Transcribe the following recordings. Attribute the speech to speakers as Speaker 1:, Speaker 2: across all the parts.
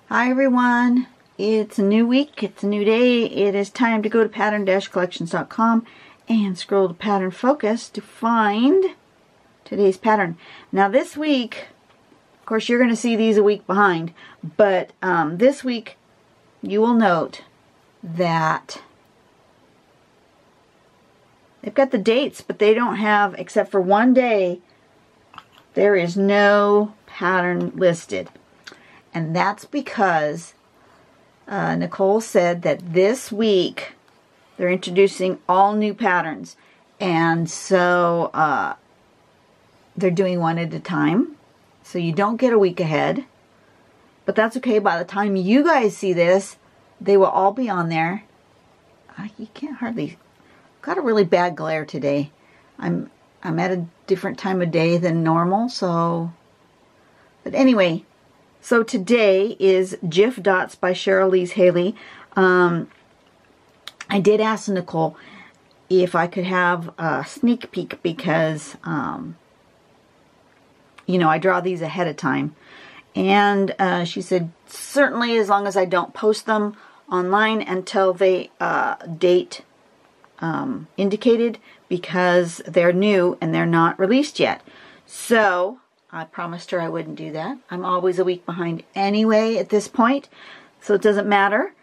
Speaker 1: Hi everyone, it's a new week, it's a new day. It is time to go to pattern-collections.com and scroll to pattern focus to find today's pattern. Now this week, of course you're going to see these a week behind, but this week you will note that they've got the dates, but they don't have, except for one day, there is no pattern listed. And that's because Nicole said that this week they're introducing all new patterns. And so they're doing one at a time. So you don't get a week ahead. But that's okay. By the time you guys see this, they will all be on there. You can't hardly... Got a really bad glare today. I'm at a different time of day than normal. So... But anyway... So today is Jif Dots by Cheryl Haley. I did ask Nicole if I could have a sneak peek because, you know, I draw these ahead of time. And she said, certainly as long as I don't post them online until they date indicated, because they're new and they're not released yet. So... I promised her I wouldn't do that. I'm always a week behind anyway at this point, so it doesn't matter.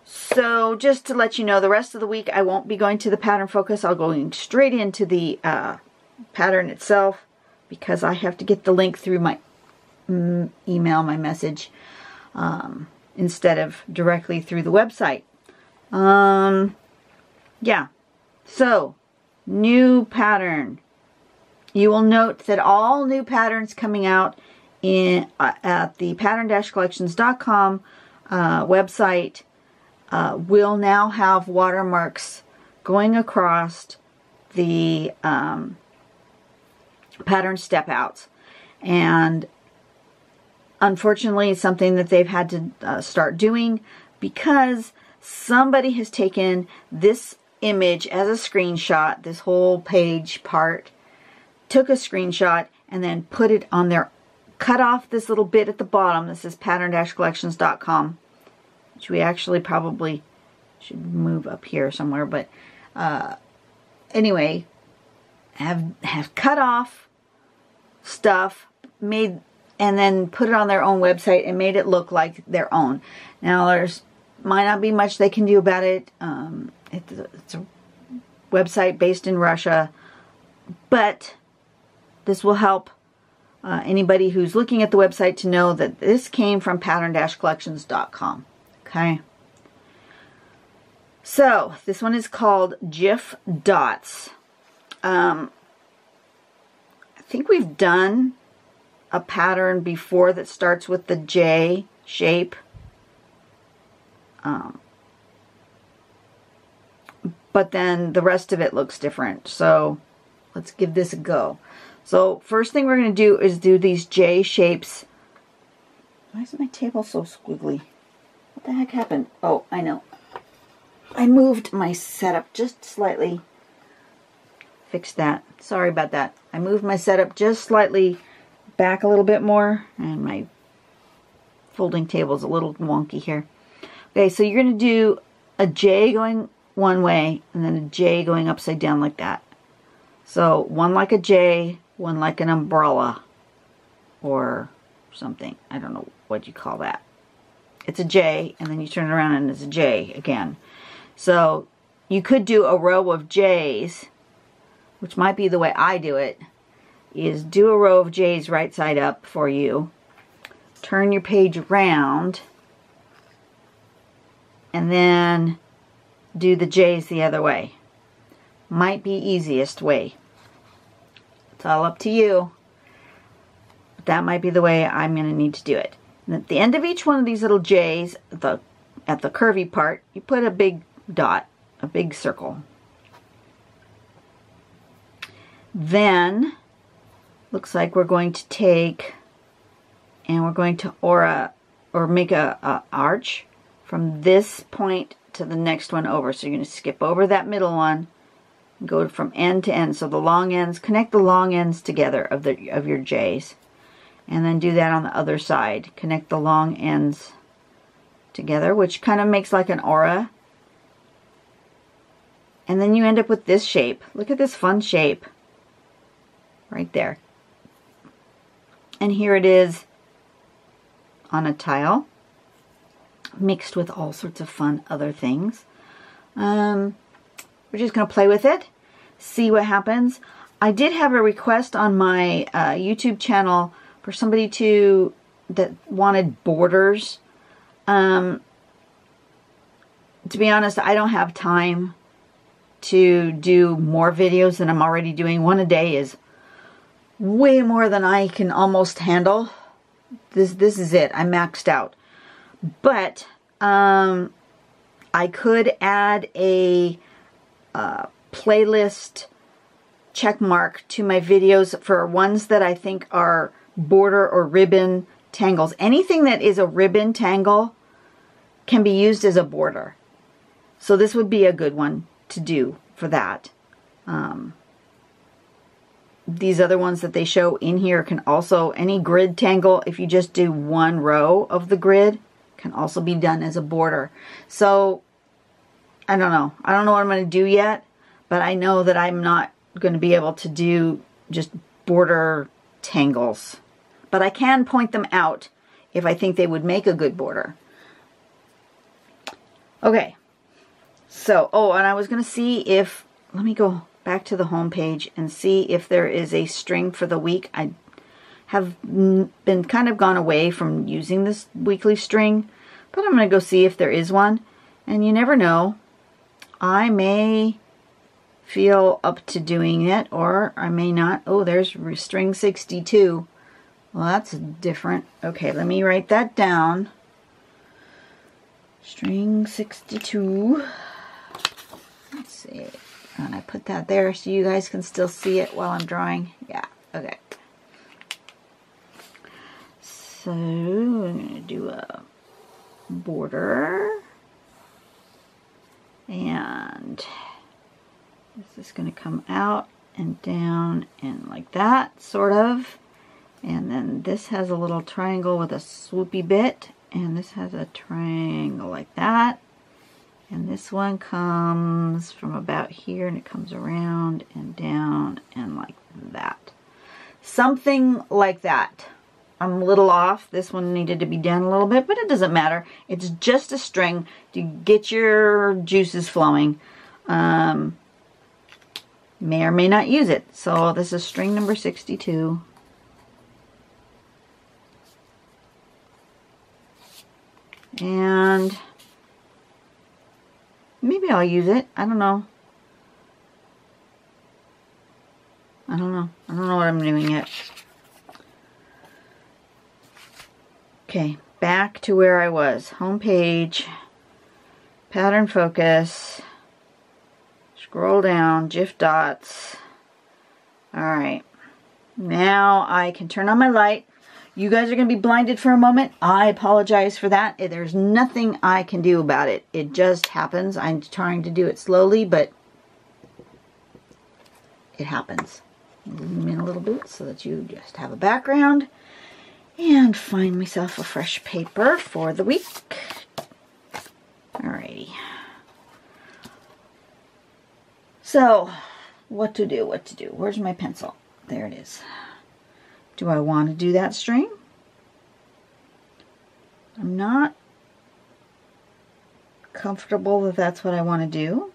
Speaker 1: So just to let you know, the rest of the week I won't be going to the pattern focus. I'll go straight into the pattern itself because I have to get the link through my email, my message, instead of directly through the website. Yeah, so new pattern. You will note that all new patterns coming out in at the pattern-collections.com website will now have watermarks going across the pattern step outs. And unfortunately, it's something that they've had to start doing because somebody has taken this image as a screenshot, this whole page part, took a screenshot and then put it on their, cut off this little bit at the bottom. This is pattern-collections.com, which we actually probably should move up here somewhere, but anyway, have cut off stuff, made, and then put it on their own website and made it look like their own. Now there's might not be much they can do about it. It's a website based in Russia, but this will help anybody who's looking at the website to know that this came from pattern-collections.com. Okay. So, this one is called Jif Dots. I think we've done a pattern before that starts with the J shape. But then the rest of it looks different. So, let's give this a go. So first thing we're going to do is do these J shapes. Why is my table so squiggly? What the heck happened? Oh, I know. I moved my setup just slightly. Fix that. Sorry about that. I moved my setup just slightly back a little bit more. And my folding table is a little wonky here. Okay, so you're going to do a J going one way and then a J going upside down like that. So one like a J, one like an umbrella or something. I don't know what you call that. It's a J and then you turn it around and it's a J again. So you could do a row of J's, which might be the way I do it, is do a row of J's right side up for you. Turn your page around and then do the J's the other way. Might be easiest way. It's all up to you. But that might be the way I'm going to need to do it. And at the end of each one of these little J's, at the curvy part, you put a big dot, a big circle. Then, looks like we're going to take, and we're going to make a arch from this point to the next one over. So you're going to skip over that middle one, go from end to end. So the long ends, connect the long ends together of your J's. And then do that on the other side. Connect the long ends together, which kind of makes like an aura. And then you end up with this shape. Look at this fun shape. Right there. And here it is on a tile. Mixed with all sorts of fun other things. We're just going to play with it. See what happens. I did have a request on my YouTube channel for somebody that wanted borders. To be honest, I don't have time to do more videos than I'm already doing. One a day is way more than I can almost handle. This is it. I'm maxed out. But I could add a playlist check mark to my videos for ones that I think are border or ribbon tangles. Anything that is a ribbon tangle can be used as a border. So this would be a good one to do for that. These other ones that they show in here can also, any grid tangle, if you just do one row of the grid, can also be done as a border. So, I don't know. I don't know what I'm going to do yet, but I know that I'm not going to be able to do just border tangles. But I can point them out if I think they would make a good border. Okay. So, oh, and I was going to see if, let me go back to the home page and see if there is a string for the week. I have been kind of gone away from using this weekly string, but I'm going to go see if there is one. And you never know. I may feel up to doing it, or I may not. Oh, there's string 62. Well, that's different. Okay, let me write that down. String 62. Let's see. And I put that there so you guys can still see it while I'm drawing. Yeah, okay. So I'm going to do a border. And this is going to come out and down and like that, sort of. And then this has a little triangle with a swoopy bit. And this has a triangle like that. And this one comes from about here and it comes around and down and like that. Something like that. I'm a little off. This one needed to be done a little bit, but it doesn't matter. It's just a string to get your juices flowing. May or may not use it. So this is string number 62. And maybe I'll use it. I don't know. I don't know what I'm doing yet. Okay, back to where I was. Home page, pattern focus, scroll down, Jif Dots. Alright, now I can turn on my light. You guys are going to be blinded for a moment. I apologize for that. There's nothing I can do about it. It just happens. I'm trying to do it slowly, but it happens. Zoom in a little bit so that you just have a background. And find myself a fresh paper for the week. Alrighty. So, what to do? Where's my pencil? There it is. Do I want to do that string? I'm not comfortable that that's what I want to do.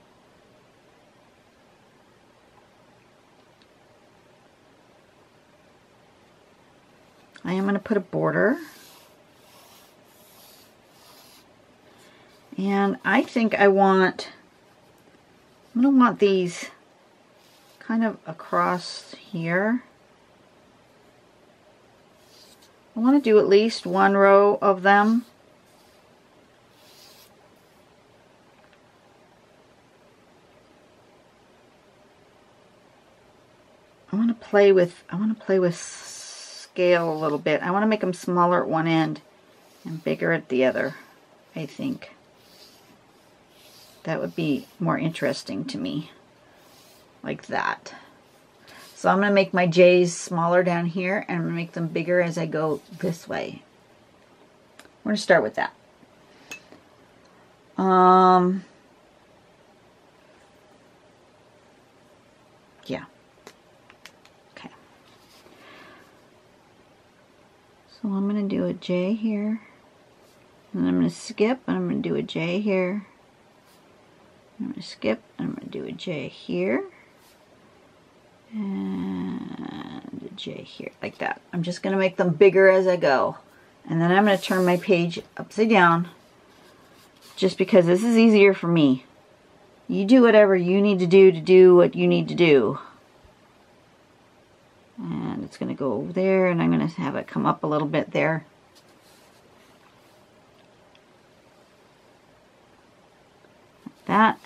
Speaker 1: I am going to put a border. And I think I'm going to want these kind of across here. I want to do at least one row of them. I want to play with scale a little bit. I want to make them smaller at one end and bigger at the other, I think. That would be more interesting to me. Like that. So I'm going to make my J's smaller down here, and I'm going to make them bigger as I go this way. We're going to start with that. Yeah. Okay. So I'm going to do a J here. And I'm going to skip, and I'm going to do a J here. I'm going to skip, and I'm going to do a J here. And a J here, like that. I'm just going to make them bigger as I go. And then I'm going to turn my page upside down, just because this is easier for me. You do whatever you need to do what you need to do. And it's going to go over there, and I'm going to have it come up a little bit there. Like that.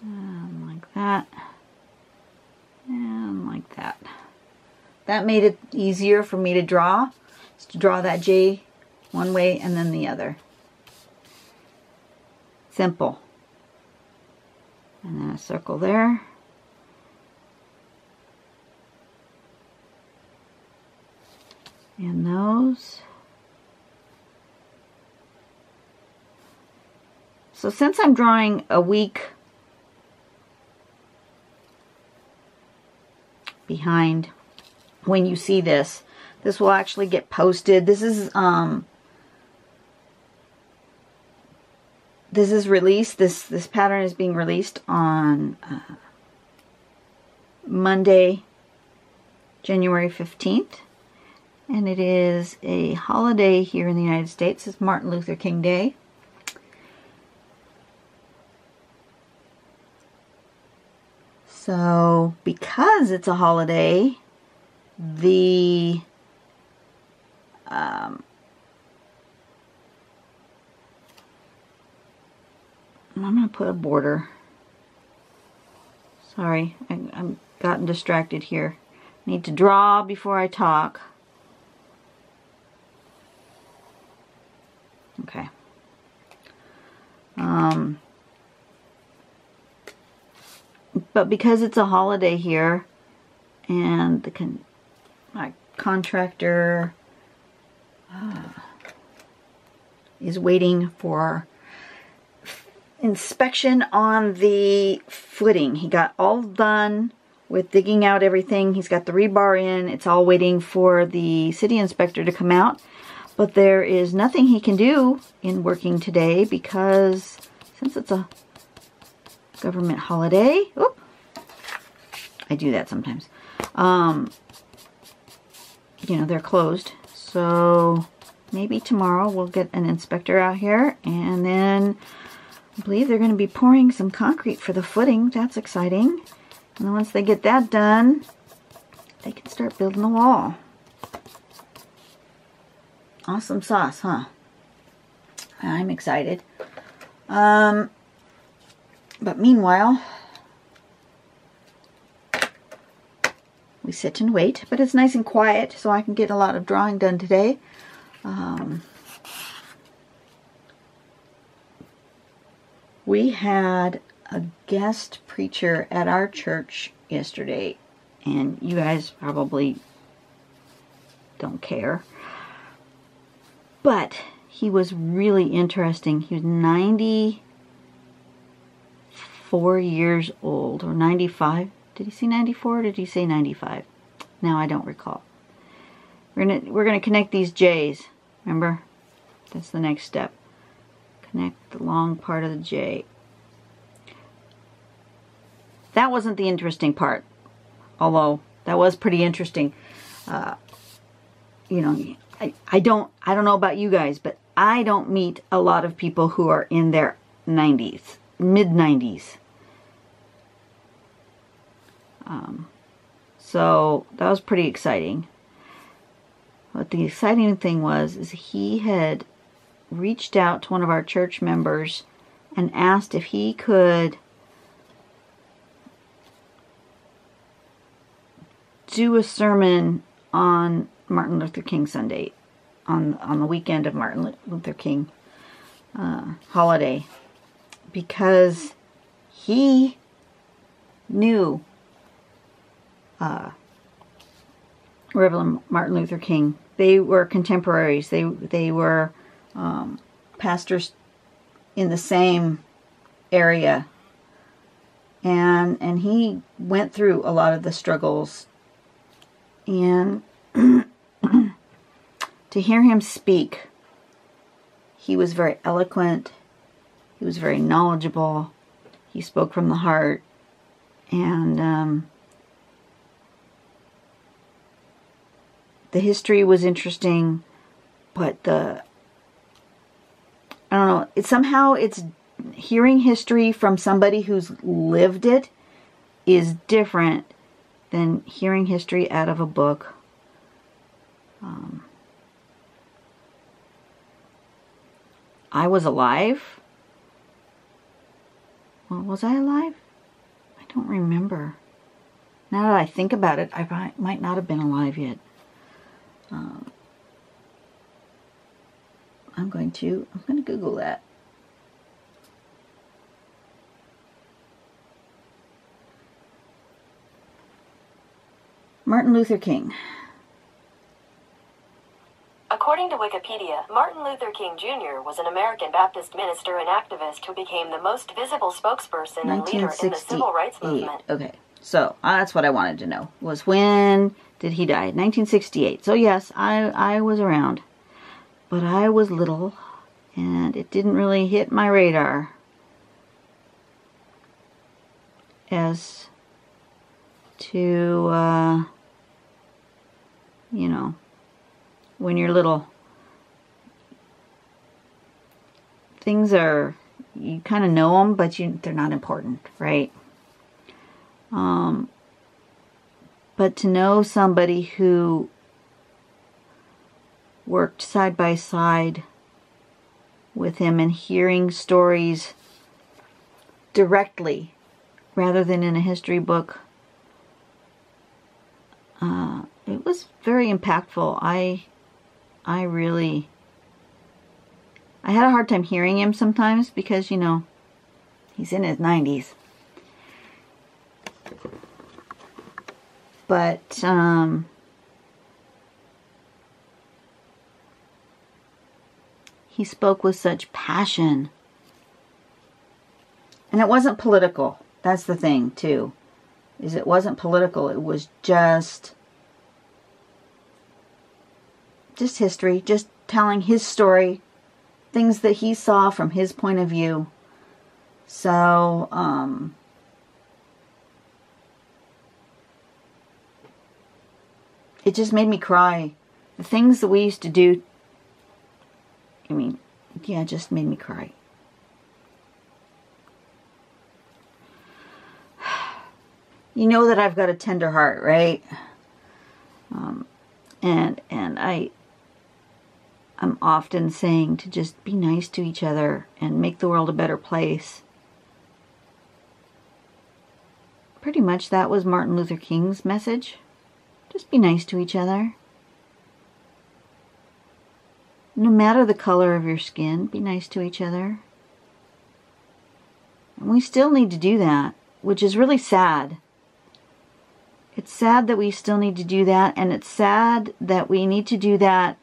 Speaker 1: And like that. And like that. That made it easier for me to draw. To draw that J one way and then the other. Simple. And then a circle there. And those. So since I'm drawing a week behind when you see this, this will actually get posted. This is released. This pattern is being released on Monday, January 15th. And it is a holiday here in the United States. It's Martin Luther King Day. So, because it's a holiday, I'm going to put a border. Sorry, I'm gotten distracted here. Need to draw before I talk. Okay. But because it's a holiday here, and my contractor is waiting for inspection on the footing. He got all done with digging out everything. He's got the rebar in. It's all waiting for the city inspector to come out. But there is nothing he can do in working today because since it's a government holiday, whoop, I do that sometimes. You know, they're closed. So maybe tomorrow we'll get an inspector out here, and then I believe they're going to be pouring some concrete for the footing. That's exciting. And then once they get that done, they can start building the wall. Awesome sauce, huh? I'm excited. But meanwhile, we sit and wait. But it's nice and quiet, so I can get a lot of drawing done today. We had a guest preacher at our church yesterday, and you guys probably don't care. But he was really interesting. He was 94 years old, or 95. Did he say 94 or did he say 95? Now I don't recall. We're gonna connect these J's. Remember? That's the next step. Connect the long part of the J. That wasn't the interesting part, although that was pretty interesting. You know, I don't know about you guys, but I don't meet a lot of people who are in their 90s, mid-90s. So that was pretty exciting. What the exciting thing was is he had reached out to one of our church members and asked if he could do a sermon on Martin Luther King Sunday, on the weekend of Martin Luther King holiday, because he knew Reverend Martin Luther King. They were contemporaries. They were pastors in the same area, and he went through a lot of the struggles, and to hear him speak, he was very eloquent, he was very knowledgeable, he spoke from the heart, and the history was interesting, but I don't know, it's hearing history from somebody who's lived it is different than hearing history out of a book. I was alive. Well, was I alive? I don't remember. Now that I think about it, I might not have been alive yet. I'm going to Google that. Martin Luther King.
Speaker 2: According to Wikipedia, Martin Luther King Jr. was an American Baptist minister and activist who became the most visible spokesperson and leader in the civil rights movement.
Speaker 1: Okay, so that's what I wanted to know, was when did he die? 1968. So yes, I was around, but I was little, and it didn't really hit my radar as to, you know, when you're little, things are, you kind of know them, but they're not important, right? But to know somebody who worked side by side with him and hearing stories directly rather than in a history book, it was very impactful. I had a hard time hearing him sometimes because, you know, he's in his 90s. But he spoke with such passion. And it wasn't political. That's the thing, too. Is it wasn't political. It was just history, just telling his story, things that he saw from his point of view. So, it just made me cry. The things that we used to do, I mean, yeah, it just made me cry. You know that I've got a tender heart, right? And I'm often saying to just be nice to each other and make the world a better place. Pretty much that was Martin Luther King's message. Just be nice to each other. No matter the color of your skin, be nice to each other. And we still need to do that, which is really sad. It's sad that we still need to do that, and it's sad that we need to do that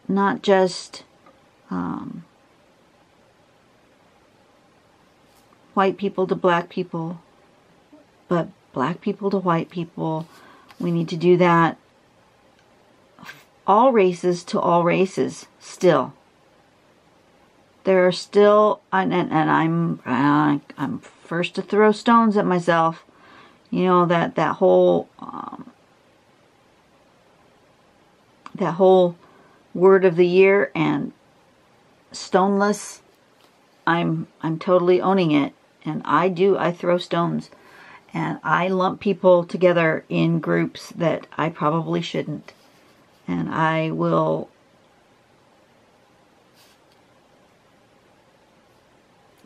Speaker 1: not just white people to black people, but black people to white people. We need to do that all races to all races still. There are still, and I'm first to throw stones at myself. You know, that whole word of the year and stoneless. I'm totally owning it, and I throw stones, and I lump people together in groups that I probably shouldn't, and I will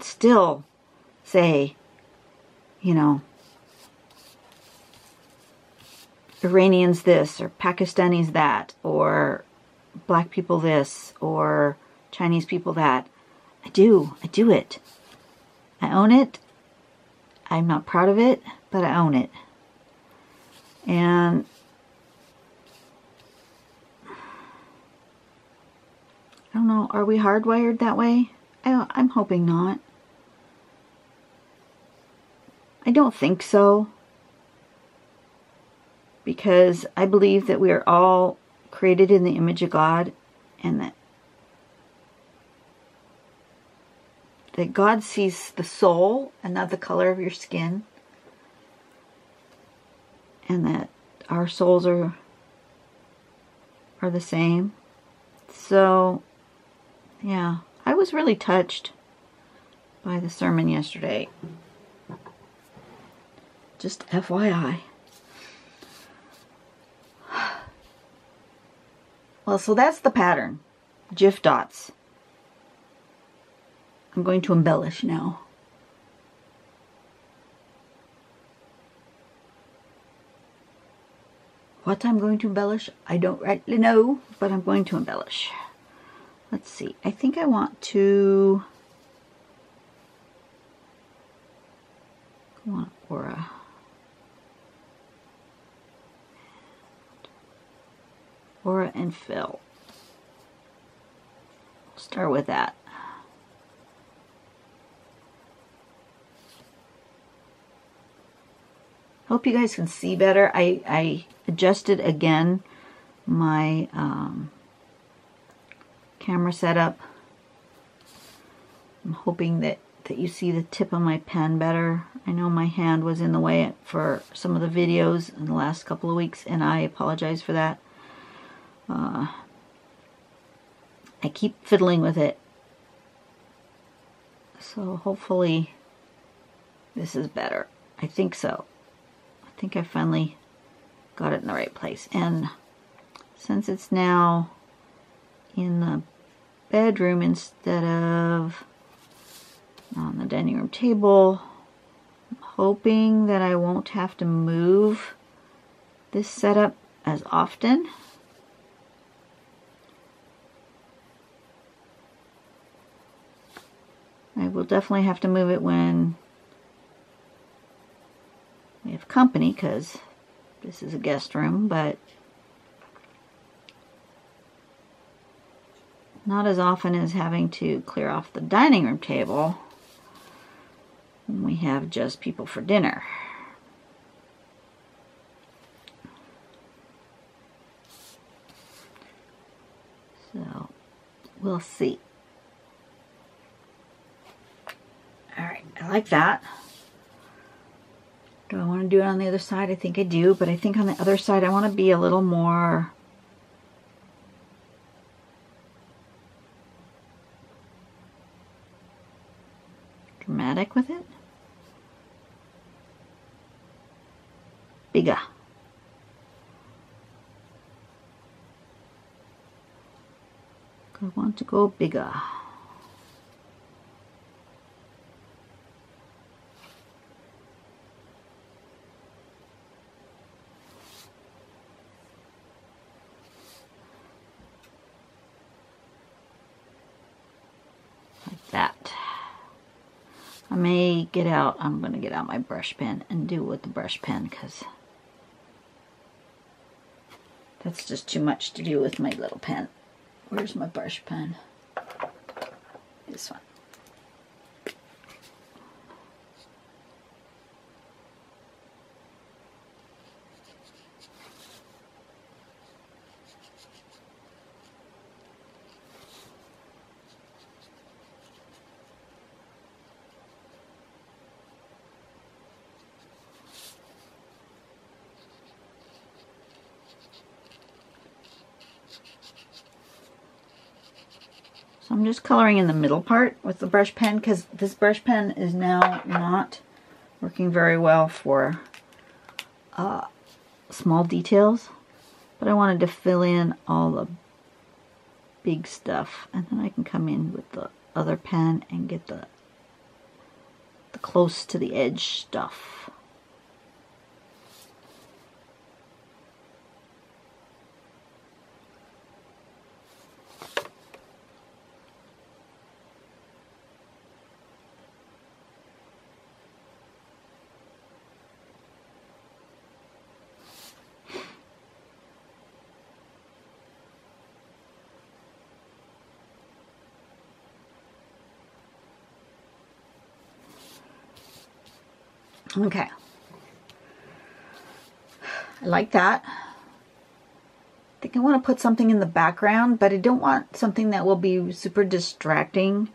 Speaker 1: still say, you know, Iranians this, or Pakistanis that, or black people this, or Chinese people that. I do it. I own it, I'm not proud of it, but I own it. And I don't know, are we hardwired that way? I'm hoping not. I don't think so. Because I believe that we are all created in the image of God, and that God sees the soul and not the color of your skin, and that our souls are the same. So yeah, I was really touched by the sermon yesterday. Just FYI. Well, so that's the pattern. Jif Dots. I'm going to embellish now. What I'm going to embellish, I don't rightly know, but I'm going to embellish. Let's see. I think I want to... I want aura. Aura and fill. Start with that. Hope you guys can see better. I adjusted again my camera setup. I'm hoping that you see the tip of my pen better. I know my hand was in the way for some of the videos in the last couple of weeks, and I apologize for that. I keep fiddling with it. So hopefully this is better. I think so. I think I finally got it in the right place. And since it's now in the bedroom instead of on the dining room table, I'm hoping that I won't have to move this setup as often. I will definitely have to move it when we have company, because this is a guest room, but not as often as having to clear off the dining room table when we have just people for dinner. So we'll see. Alright, I like that. Do I want to do it on the other side? I think I do, but I think on the other side I want to be a little more dramatic with it. Bigger. I want to go bigger. That. I may get out, I'm going to get out my brush pen and do it with the brush pen, because that's just too much to do with my little pen. Where's my brush pen? This one. So I'm just coloring in the middle part with the brush pen, because this brush pen is now not working very well for small details. But I wanted to fill in all the big stuff, and then I can come in with the other pen and get the close to the edge stuff. Okay. I like that. I think I want to put something in the background, but I don't want something that will be super distracting.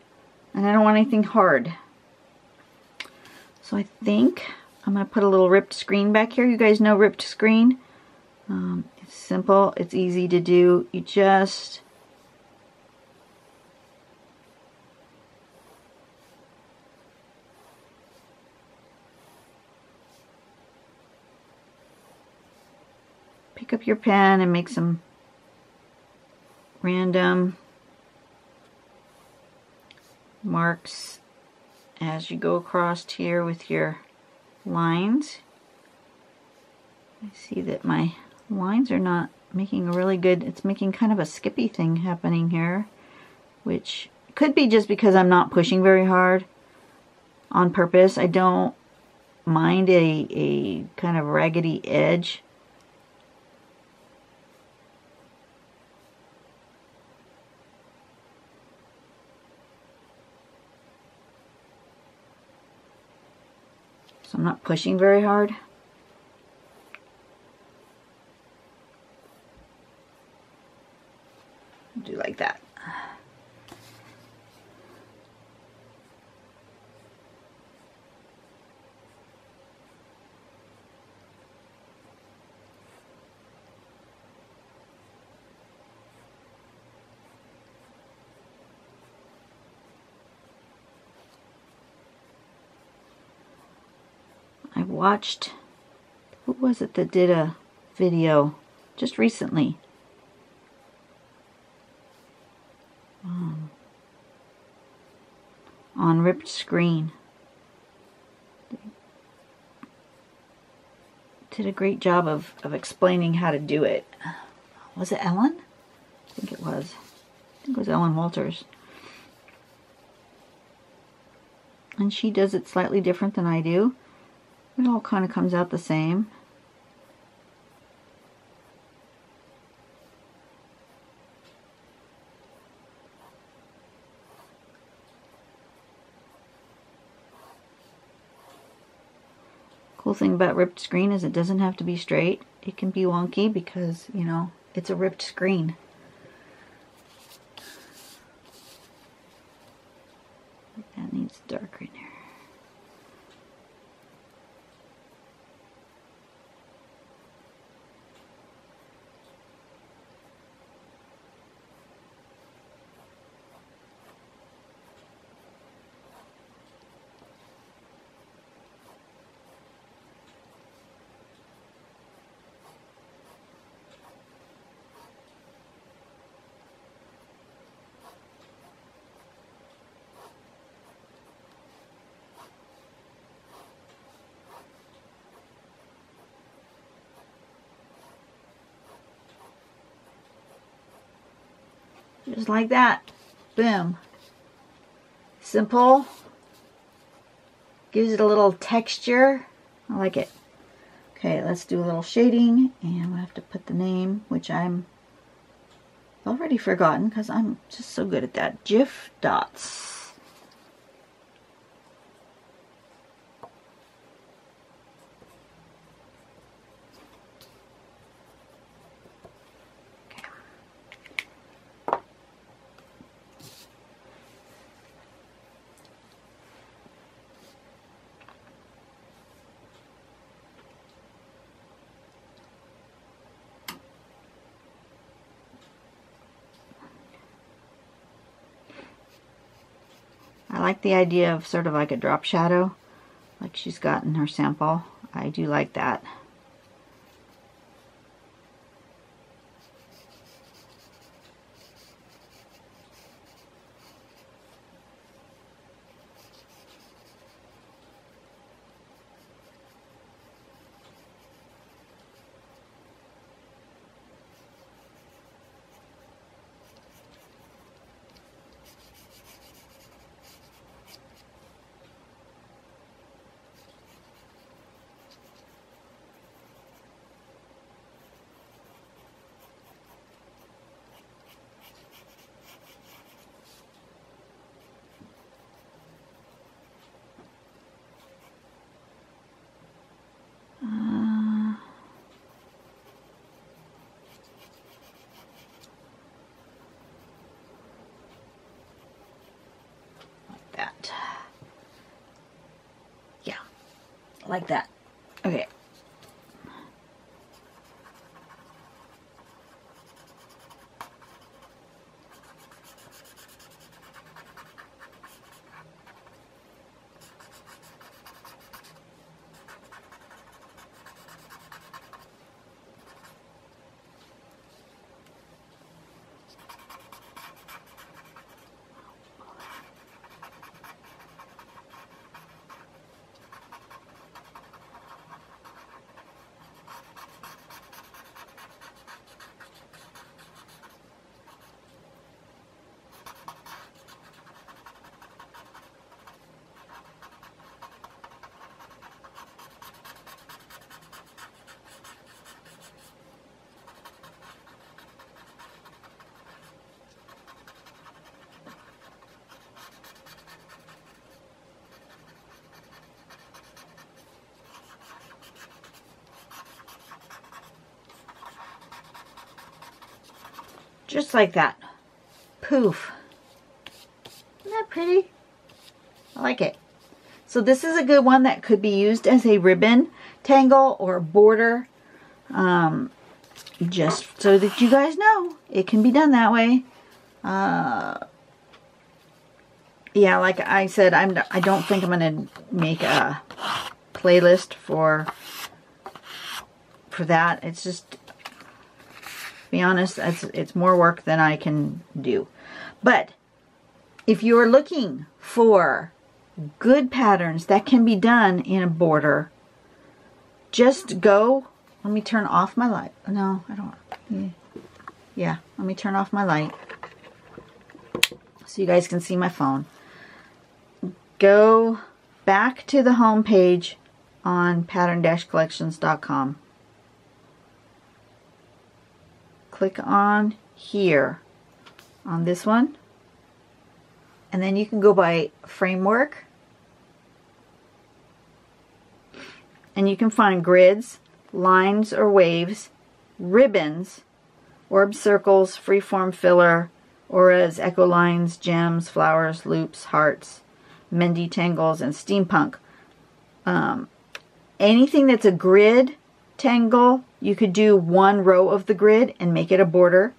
Speaker 1: And I don't want anything hard. So I think I'm going to put a little ripped screen back here. You guys know ripped screen? It's simple. It's easy to do. You just pick up your pen and make some random marks as you go across here with your lines. I see that my lines are not making a really good, it's making kind of a skippy thing happening here, which could be just because I'm not pushing very hard on purpose. I don't mind a kind of raggedy edge. So I'm not pushing very hard. Do like that. I watched, who was it that did a video just recently? On ripped screen. Did a great job of explaining how to do it. Was it Ellen? I think it was. I think it was Ellen Walters. And she does it slightly different than I do. It all kind of comes out the same. Cool thing about ripped screen is it doesn't have to be straight. It can be wonky because, you know, it's a ripped screen. That needs dark right there. Just like that. Boom. Simple. Gives it a little texture. I like it. Okay, let's do a little shading, and we'll have to put the name, which I'm already forgotten because I'm just so good at that. Jif Dots. I like the idea of sort of like a drop shadow, like she's got in her sample. I do like that. like that. Okay. Just like that. Poof. Isn't that pretty? I like it. So this is a good one that could be used as a ribbon tangle or border. Just so that you guys know, it can be done that way. Yeah, like I said, I don't think I'm going to make a playlist for that. It's just, be honest, it's more work than I can do. But if you're looking for good patterns that can be done in a border, just go. Let me turn off my light. No, I don't. Yeah, let me turn off my light so you guys can see my phone. Go back to the home page on pattern-collections.com. Click on here, on this one, and then you can go by framework, and you can find grids, lines or waves, ribbons, orb circles, freeform filler, auras, echo lines, gems, flowers, loops, hearts, Mendy tangles, and steampunk. Anything that's a grid tangle, you could do one row of the grid and make it a border.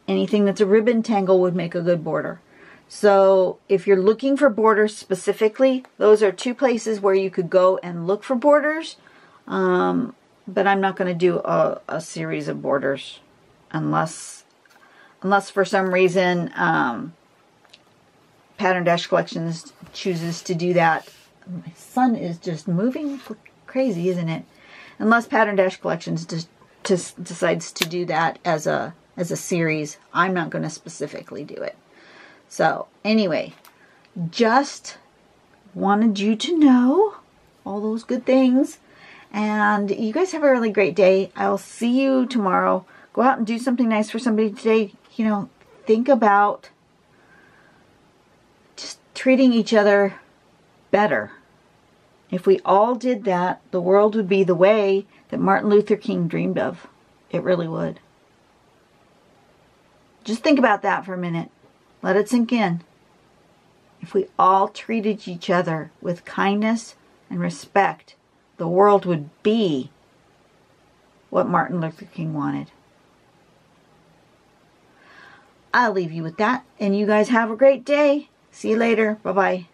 Speaker 1: Anything that's a ribbon tangle would make a good border. So if you're looking for borders specifically, those are two places where you could go and look for borders. But I'm not going to do a series of borders unless for some reason Pattern-Collections chooses to do that. My son is just moving crazy, isn't it? Unless Pattern-Collections decides to do that as a series, I'm not going to specifically do it. So anyway, just wanted you to know all those good things. And you guys have a really great day. I'll see you tomorrow. Go out and do something nice for somebody today. You know, think about just treating each other better. If we all did that, the world would be the way that Martin Luther King dreamed of. It really would. Just think about that for a minute. Let it sink in. If we all treated each other with kindness and respect, the world would be what Martin Luther King wanted. I'll leave you with that, and you guys have a great day. See you later. Bye-bye.